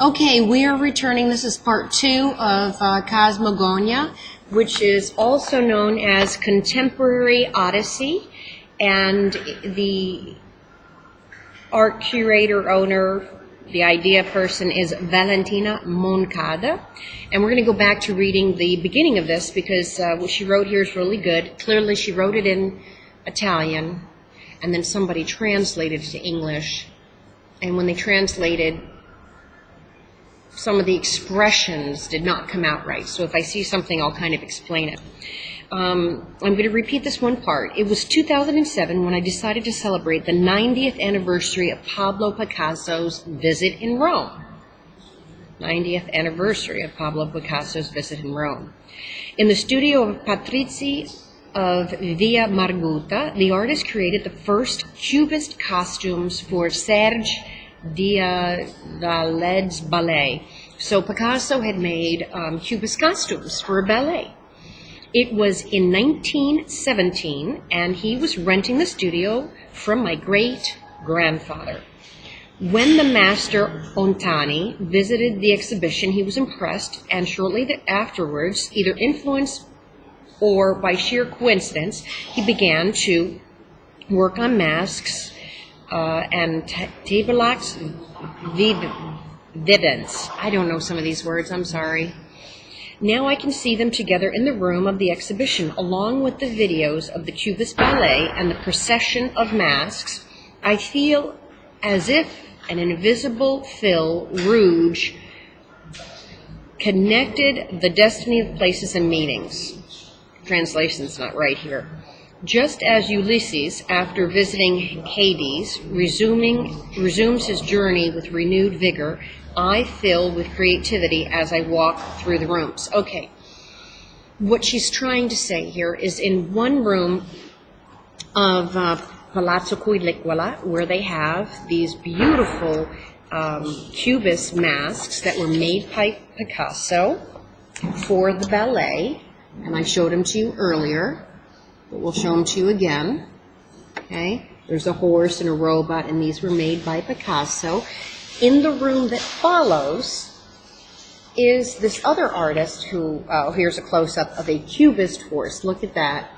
Okay, we are returning. This is part 2 of Cosmogonia, which is also known as Contemporary Odyssey, and the art curator owner, the idea person, is Valentina Moncada. And we're going to go back to reading the beginning of this because what she wrote here is really good. Clearly she wrote it in Italian, and then somebody translated it to English. And when they translated, some of the expressions did not come out right. So if I see something, I'll kind of explain it. I'm going to repeat this one part. It was 2007 when I decided to celebrate the 90th anniversary of Pablo Picasso's visit in Rome. 90th anniversary of Pablo Picasso's visit in Rome. In the studio of Patrizzi of Via Margutta, the artist created the first Cubist costumes for Serge Diaghilev's ballet. So Picasso had made Cubist costumes for a ballet. It was in 1917, and he was renting the studio from my great-grandfather. When the master Ontani visited the exhibition, he was impressed, and shortly afterwards, either influenced or by sheer coincidence, he began to work on masks and tabulax vivens. I don't know some of these words, I'm sorry. Now I can see them together in the room of the exhibition, along with the videos of the Cubist ballet and the procession of masks. I feel as if an invisible fil rouge connected the destiny of places and meanings. Translation's not right here. Just as Ulysses, after visiting Hades, resumes his journey with renewed vigor, I fill with creativity as I walk through the rooms. Okay, what she's trying to say here is in one room of Palazzo Coelicola, where they have these beautiful Cubist masks that were made by Picasso for the ballet, and I showed them to you earlier, but we'll show them to you again. Okay, there's a horse and a robot, and these were made by Picasso. In the room that follows is this other artist who, here's a close-up of a Cubist horse. Look at that.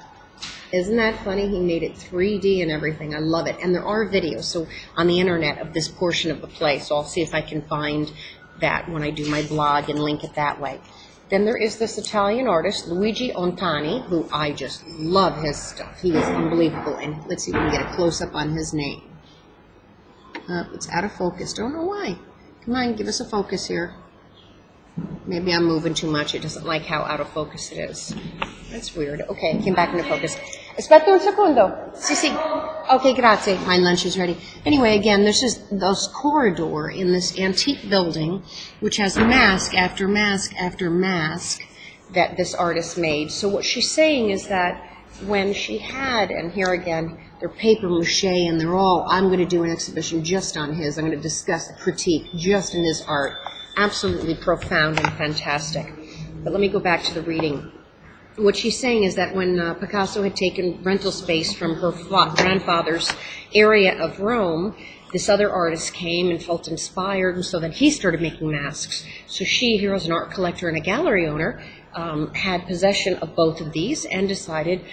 Isn't that funny? He made it 3D and everything. I love it. And there are videos on the internet of this portion of the play, so I'll see if I can find that when I do my blog and link it that way. Then there is this Italian artist, Luigi Ontani, who I just love his stuff. He is unbelievable. And let's see if we can get a close-up on his name. It's out of focus. Don't know why. Come on, give us a focus here. Maybe I'm moving too much. It doesn't like how out of focus it is. That's weird. Okay, it came back into focus. Aspetta un secondo. Sì. Okay, grazie. My lunch is ready. Anyway, again, there's just this corridor in this antique building, which has mask after mask after mask that this artist made. So what she's saying is that when she had, and here again, they're paper mache, and they're all, I'm going to do an exhibition just on his. I'm going to discuss the critique just in his art. Absolutely profound and fantastic. But let me go back to the reading. What she's saying is that when Picasso had taken rental space from her grandfather's area of Rome, this other artist came and felt inspired, and so then he started making masks. So she, here as an art collector and a gallery owner, had possession of both of these and decided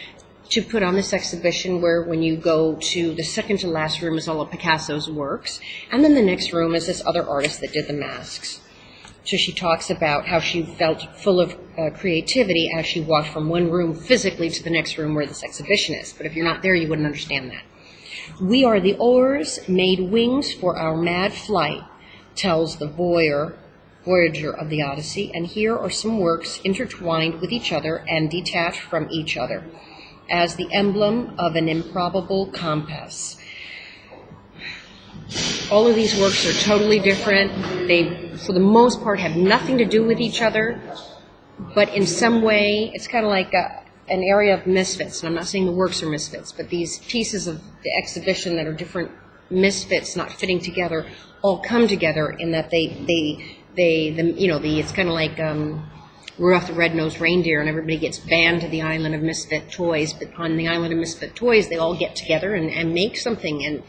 to put on this exhibition where when you go to the second to last room is all of Picasso's works, and then the next room is this other artist that did the masks. So she talks about how she felt full of creativity as she walked from one room physically to the next room where this exhibition is. But if you're not there, you wouldn't understand that. We are the oars made wings for our mad flight, tells the voyager of the Odyssey, and here are some works intertwined with each other and detached from each other, as the emblem of an improbable compass. All of these works are totally different. They, for the most part, have nothing to do with each other, but in some way, it's kind of like an area of misfits. And I'm not saying the works are misfits, but these pieces of the exhibition that are different misfits not fitting together all come together in that it's kind of like Rudolph the Red-Nosed Reindeer, and everybody gets banned to the island of Misfit Toys. But on the island of Misfit Toys, they all get together and make something, and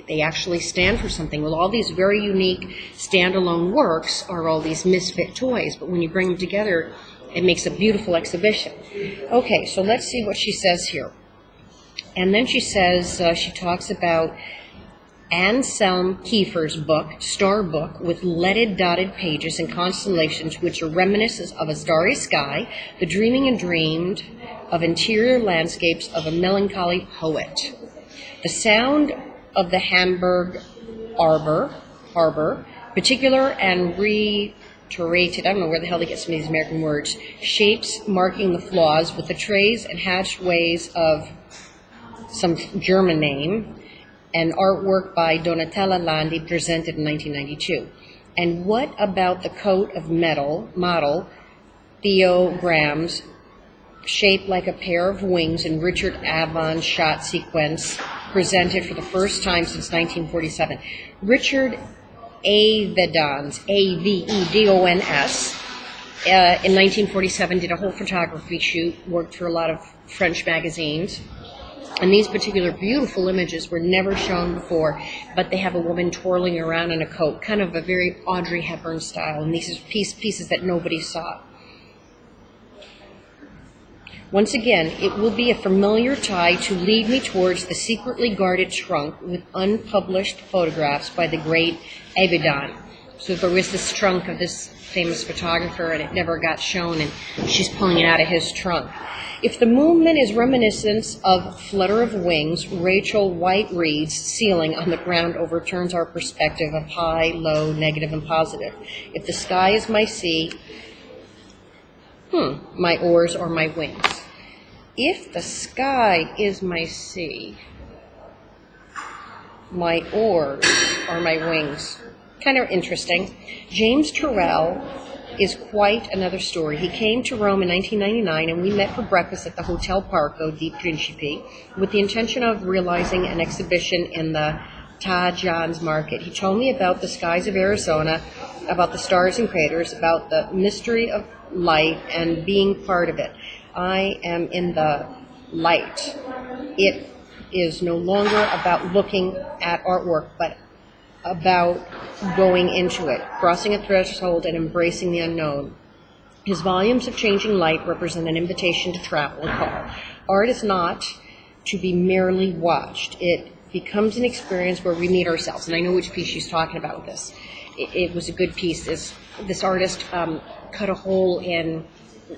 they actually stand for something. Well, all these very unique standalone works are all these misfit toys, but when you bring them together, it makes a beautiful exhibition. Okay, so let's see what she says here. And then she says, she talks about Anselm Kiefer's book, Star Book, with leaded dotted pages and constellations which are reminiscent of a starry sky, the dreaming and dreamed of interior landscapes of a melancholy poet. The sound of the Hamburg harbor, particular and reiterated, I don't know where the hell they get some of these American words, shapes marking the flaws with the trays and hatchways of some German name, and artwork by Donatella Landi presented in 1992. And what about the coat of metal model Theo Graham's shaped like a pair of wings in Richard Avedon's shot sequence presented for the first time since 1947. Richard Avedon's, A-V-E-D-O-N-S, in 1947 did a whole photography shoot, worked for a lot of French magazines. And these particular beautiful images were never shown before, but they have a woman twirling around in a coat, kind of a very Audrey Hepburn style, and these are pieces that nobody saw. Once again, it will be a familiar tie to lead me towards the secretly guarded trunk with unpublished photographs by the great Avedon. So there was this trunk of this famous photographer, and it never got shown, and she's pulling it out of his trunk. If the movement is reminiscent of flutter of wings, Rachel White Reed's ceiling on the ground overturns our perspective of high, low, negative, and positive. If the sky is my sea, my oars or my wings. If the sky is my sea, my oars or my wings. Kind of interesting. James Turrell is quite another story. He came to Rome in 1999, and we met for breakfast at the Hotel Parco di Principi with the intention of realizing an exhibition in the John's Market. He told me about the skies of Arizona, about the stars and craters, about the mystery of light and being part of it. I am in the light. It is no longer about looking at artwork, but about going into it, crossing a threshold and embracing the unknown. His volumes of changing light represent an invitation to travel and call. Art is not to be merely watched. It becomes an experience where we meet ourselves. And I know which piece she's talking about with this. It was a good piece. This artist cut a hole in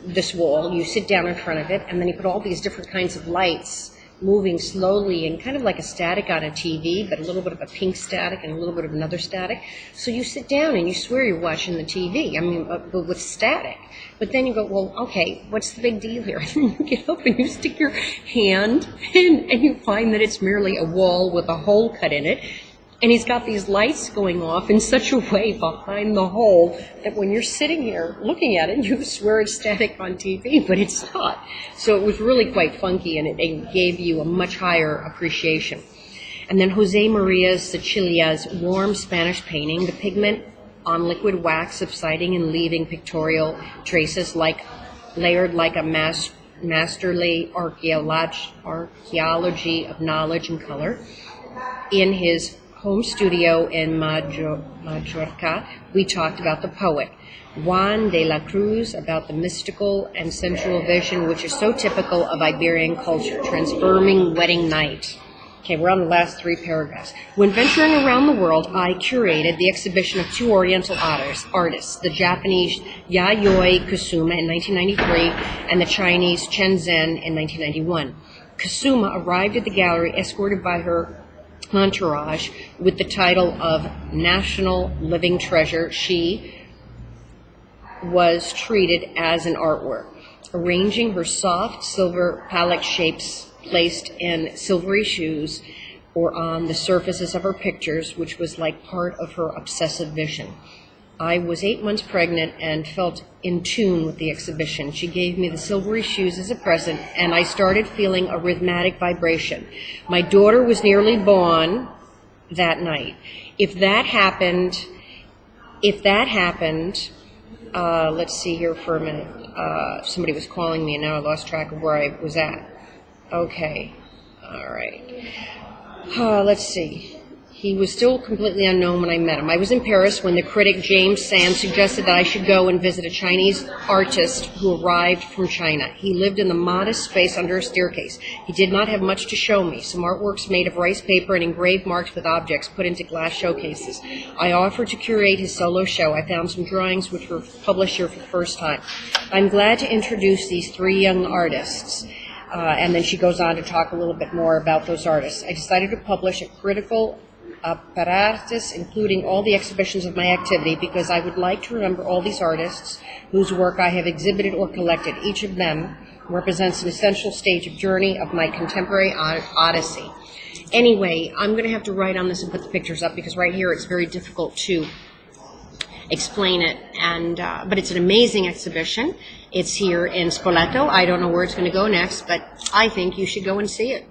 this wall. You sit down in front of it, and then you put all these different kinds of lights moving slowly and kind of like a static on a TV, but a little bit of a pink static and a little bit of another static. So you sit down and you swear you're watching the TV, but with static. But then you go, well, okay, what's the big deal here? And you get up and you stick your hand and you find that it's merely a wall with a hole cut in it. And he's got these lights going off in such a way behind the hole that when you're sitting here looking at it, you swear it's static on TV, but it's not. So it was really quite funky, and it gave you a much higher appreciation. And then Jose Maria Sicilia's warm Spanish painting, the pigment on liquid wax subsiding and leaving pictorial traces layered like a masterly archaeology of knowledge and color. In his home studio in Majorca, we talked about the poet Juan de la Cruz, about the mystical and sensual vision which is so typical of Iberian culture, transforming wedding night. Okay, we're on the last 3 paragraphs. When venturing around the world, I curated the exhibition of 2 Oriental artists, the Japanese Yayoi Kusuma in 1993 and the Chinese Chen Zhen in 1991. Kusuma arrived at the gallery escorted by her entourage with the title of National Living Treasure. She was treated as an artwork, arranging her soft silver palette shapes placed in silvery shoes or on the surfaces of her pictures, which was like part of her obsessive vision. I was 8 months pregnant and felt in tune with the exhibition. She gave me the silvery shoes as a present, and I started feeling a rhythmic vibration. My daughter was nearly born that night. If that happened, Let's see here for a minute. Somebody was calling me, and now I lost track of where I was at. Okay. All right. Let's see. He was still completely unknown when I met him. I was in Paris when the critic James Sand suggested that I should go and visit a Chinese artist who arrived from China. He lived in the modest space under a staircase. He did not have much to show me. Some artworks made of rice paper and engraved marks with objects put into glass showcases. I offered to curate his solo show. I found some drawings which were published here for the first time. I'm glad to introduce these three young artists. And then she goes on to talk a little bit more about those artists. I decided to publish a critical apparatus, including all the exhibitions of my activity, because I would like to remember all these artists whose work I have exhibited or collected. Each of them represents an essential stage of journey of my contemporary odyssey. Anyway, I'm going to have to write on this and put the pictures up, because right here it's very difficult to explain it, but it's an amazing exhibition. It's here in Spoleto. I don't know where it's going to go next, but I think you should go and see it.